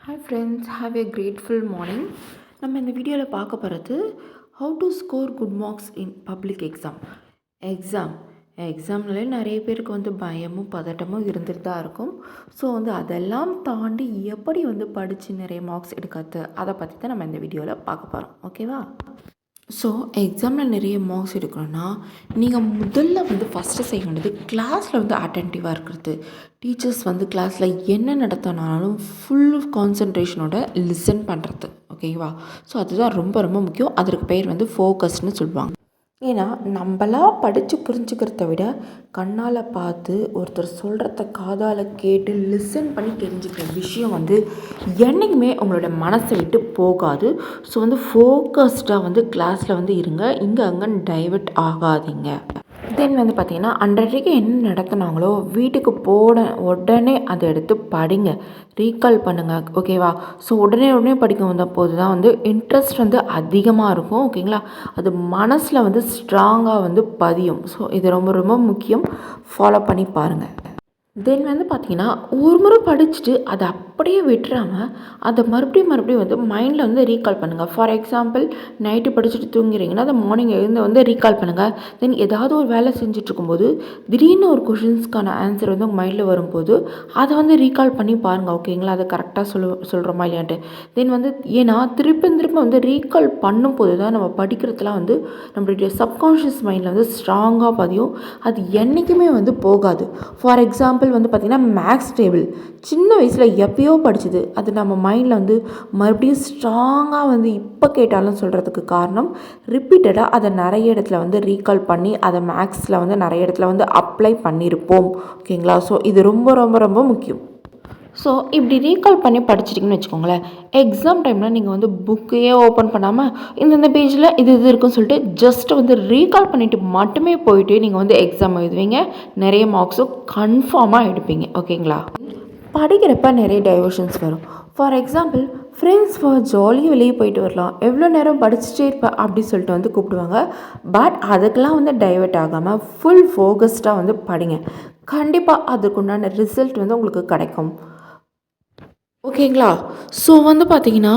Hi friends, have a grateful morning. நம்ம இந்த வீடியோவில் பார்க்க போகிறது how to score good marks in public எக்ஸாம்னாலே நிறைய பேருக்கு பயமும் பதட்டமும் இருந்துட்டு தான் இருக்கும். ஸோ அதெல்லாம் தாண்டி எப்படி படித்து நிறைய மார்க்ஸ் எடுக்கிறது, அதை பற்றி தான் நம்ம இந்த வீடியோவில் பார்க்க போகிறோம். ஓகேவா? ஸோ எக்ஸாமில் நிறைய மார்க்ஸ் எடுக்கணும்னா நீங்கள் முதல்ல ஃபஸ்ட்டு செய்ய வேண்டியது கிளாஸில் அட்டென்டிவாக இருக்கிறது. டீச்சர்ஸ் கிளாஸில் என்ன நடத்தினாலும் ஃபுல் கான்சன்ட்ரேஷனோட லிசன் பண்ணுறது. ஓகேவா? ஸோ அதுதான் ரொம்ப ரொம்ப முக்கியம். அதற்கு பேர் ஃபோக்கஸ்னு சொல்லுவாங்க. ஏன்னா நம்மளாக படித்து புரிஞ்சுக்கிறத விட கண்ணால் பார்த்து ஒருத்தர் சொல்கிறத காதால் கேட்டு லிசன் பண்ணி தெரிஞ்சுக்கிற விஷயம் என்றைக்குமே உங்களோட மனசை விட்டு போகாது. ஸோ ஃபோக்கஸ்டாக கிளாஸில் இருங்க. இங்கே அங்கேன்னு டைவர்ட் ஆகாதீங்க. தென் பார்த்திங்கன்னா அன்றைக்கு என்ன நடத்தினாங்களோ வீட்டுக்கு உடனே அதை எடுத்து படிங்க, ரீகால் பண்ணுங்கள். ஓகேவா? ஸோ உடனே படிக்க வந்த போது தான் இன்ட்ரெஸ்ட் அதிகமாக இருக்கும். ஓகேங்களா? அது மனசில் ஸ்ட்ராங்காக பதியும். ஸோ இது ரொம்ப ரொம்ப முக்கியம். ஃபாலோ பண்ணி பாருங்கள். தென் பார்த்திங்கன்னா ஒரு முறை படிச்சுட்டு அதை அப்படியே விட்டுறாமல் அதை மறுபடியும் மைண்டில் ரீகால் பண்ணுங்கள். ஃபார் எக்ஸாம்பிள், நைட்டு படிச்சுட்டு தூங்குறீங்கன்னா அதை மார்னிங் எழுந்து ரீகால் பண்ணுங்கள். தென் ஏதாவது ஒரு வேலை செஞ்சுட்ருக்கும்போது திடீர்னு ஒரு கொஷின்ஸ்க்கான ஆன்சர் உங்கள் மைண்டில் வரும்போது அதை ரீகால் பண்ணி பாருங்கள். ஓகேங்களா? அதை கரெக்டாக சொல்கிறோமா இல்லையான்ட்டு. தென் ஏன்னா திரும்ப ரீகால் பண்ணும்போது தான் நம்ம படிக்கிறதுலாம் நம்மளுடைய சப்கான்ஷியஸ் மைண்டில் ஸ்ட்ராங்காக பதியும். அது என்றைக்குமே போகாது. ஃபார் எக்ஸாம்பிள் பார்த்திங்கன்னா மேக்ஸ் டேபிள் சின்ன வயசில் எப்பயோ படிச்சது அது நம்ம மைண்டில் மறுபடியும் ஸ்ட்ராங்காக இப்போ கேட்டாலும் சொல்கிறதுக்கு காரணம் ரிப்பீட்டடாக அதை நிறைய இடத்துல ரீகால் பண்ணி அதை மேக்ஸில் நிறைய இடத்துல அப்ளை பண்ணியிருப்போம். ஓகேங்களா? ஸோ இது ரொம்ப ரொம்ப ரொம்ப முக்கியம். ஸோ இப்படி ரீகால் பண்ணி படிச்சிட்டிங்கன்னு வச்சுக்கோங்களேன், எக்ஸாம் டைமில் நீங்கள் புக்கையே ஓப்பன் பண்ணாமல் இந்த பேஜில் இது இருக்குன்னு சொல்லிட்டு ஜஸ்ட் ரீகால் பண்ணிவிட்டு மட்டுமே போயிட்டு நீங்கள் எக்ஸாம் எழுதுவீங்க. நிறைய மார்க்ஸும் கன்ஃபார்மாக எடுப்பீங்க. ஓகேங்களா? படிக்கிறப்ப நிறைய டைவர்ஷன்ஸ் வரும். ஃபார் எக்ஸாம்பிள், ஃப்ரெண்ட்ஸ் ஜாலியாக வெளியே போயிட்டு வரலாம், எவ்வளோ நேரம் படிச்சுட்டே இருப்பேன் அப்படி சொல்லிட்டு கூப்பிடுவாங்க. பட் அதுக்கெலாம் டைவர்ட் ஆகாமல் ஃபுல் ஃபோக்கஸ்டாக படிங்க. கண்டிப்பாக அதுக்குண்டான ரிசல்ட் உங்களுக்கு கிடைக்கும். ஓகேங்களா? ஸோ பார்த்தீங்கன்னா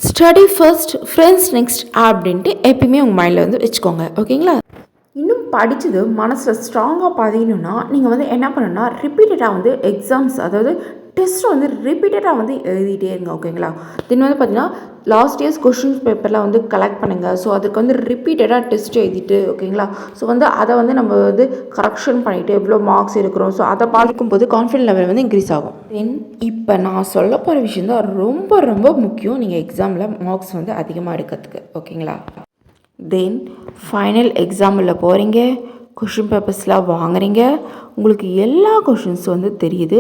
ஸ்டடி ஃபர்ஸ்ட், ஃப்ரெண்ட்ஸ் நெக்ஸ்ட் அப்படின்ட்டு எப்பயுமே உங்கள் மைண்டில் வச்சுக்கோங்க. ஓகேங்களா? இன்னும் படித்தது மனசில் ஸ்ட்ராங்காக பதியணுன்னா நீங்கள் என்ன பண்ணணுன்னா ரிப்பீட்டடாக எக்ஸாம்ஸ், அதாவது டெஸ்ட் ரிப்பீட்டடாக எழுதிட்டே இருங்க. ஓகேங்களா? தென் பார்த்தீங்கன்னா லாஸ்ட் இயர்ஸ் கொஷின்ஸ் பேப்பரில் கலெக்ட் பண்ணுங்கள். ஸோ அதுக்கு ரிப்பீட்டடாக டெஸ்ட் எழுதிட்டு, ஓகேங்களா? ஸோ அதை நம்ம கரெக்ஷன் பண்ணிவிட்டு எவ்வளோ மார்க்ஸ் எடுக்கிறோம், ஸோ அதை பார்க்கும்போது கான்ஃபிடென்ட் லெவல் இன்க்ரீஸ் ஆகும். தென் இப்போ நான் சொல்ல போகிற விஷயம் தான் ரொம்ப ரொம்ப முக்கியம் நீங்கள் எக்ஸாமில் மார்க்ஸ் அதிகமாக எடுக்கிறதுக்கு. ஓகேங்களா? தென் ஃபைனல் எக்ஸாமில் போகிறீங்க, கொஷின் பேப்பர்ஸ்லாம் வாங்குறீங்க, உங்களுக்கு எல்லா கொஷின்ஸ் தெரியுது,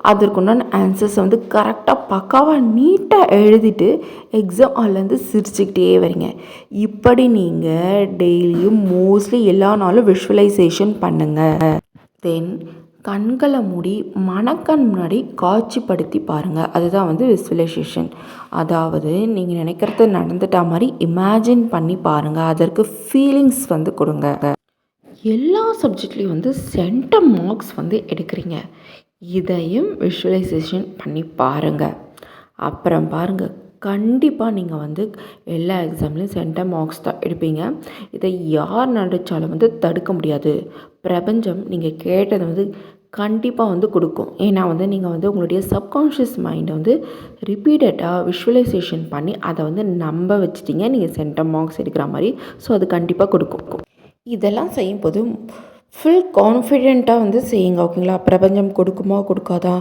அதற்குண்டான ஆன்சர்ஸ் கரெக்டாக பக்காவாக நீட்டாக எழுதிட்டு எக்ஸாம் ஹால்லேருந்து சிரிச்சுக்கிட்டே வரீங்க. இப்படி நீங்கள் டெய்லியும் மோஸ்ட்லி எல்லா நாளும் விஷுவலைசேஷன் பண்ணுங்கள். தென் கண்களை மூடி மனக்கண் முன்னாடி காட்சிப்படுத்தி பாருங்கள். அதுதான் விசுவலைசேஷன். அதாவது நீங்கள் நினைக்கிறது நடந்துட்டா மாதிரி இமேஜின் பண்ணி பாருங்கள். அதற்கு ஃபீலிங்ஸ் கொடுங்க. எல்லா சப்ஜெக்ட்லேயும் சென்டம் மார்க்ஸ் எடுக்கிறீங்க. இதையும் விஷுவலைசேஷன் பண்ணி பாருங்கள். அப்புறம் பாருங்கள், கண்டிப்பாக நீங்கள் எல்லா எக்ஸாம்லேயும் சென்டம் மார்க்ஸ் தான் எடுப்பீங்க. இதை யார் நடித்தாலும் தடுக்க முடியாது. பிரபஞ்சம் நீங்கள் கேட்டதை கண்டிப்பாக கொடுக்கும். ஏன்னா நீங்கள் உங்களுடைய சப்கான்ஷியஸ் மைண்டை ரிப்பீட்டடாக விஷுவலைசேஷன் பண்ணி அதை நம்ப வச்சுட்டிங்க நீங்கள் சென்டம் மார்க்ஸ் எடுக்கிற மாதிரி. ஸோ அது கண்டிப்பாக கொடுக்கும். இதெல்லாம் செய்யும்போது ஃபுல் கான்ஃபிடெண்ட்டாக செய்யுங்க. ஓகேங்களா? பிரபஞ்சம் கொடுக்குமா கொடுக்காதா,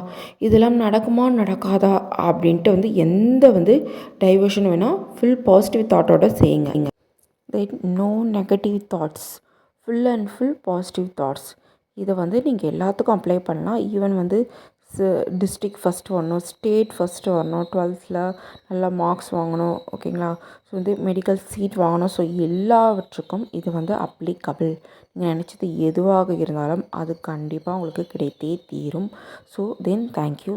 இதெல்லாம் நடக்குமா நடக்காதா அப்படின்ட்டு எந்த டைவர்ஷன் வேணால் ஃபுல் பாசிட்டிவ் தாட்டோட செய்யுங்க. No negative thoughts, full and full positive thoughts. இதை நீங்கள் எல்லாத்துக்கும் அப்ளை பண்ணலாம். ஈவன் டிஸ்ட்ரிக்ட் ஃபஸ்ட்டு வரணும், ஸ்டேட் ஃபஸ்ட்டு வரணும், 12th நல்லா மார்க்ஸ் வாங்கணும். ஓகேங்களா? ஸோ மெடிக்கல் சீட் வாங்கணும். ஸோ எல்லாவற்றுக்கும் இது அப்ளிகபிள். நீங்கள் நினச்சது எதுவாக இருந்தாலும் அது கண்டிப்பாக உங்களுக்கு கிடைத்தே தீரும். So then thank you.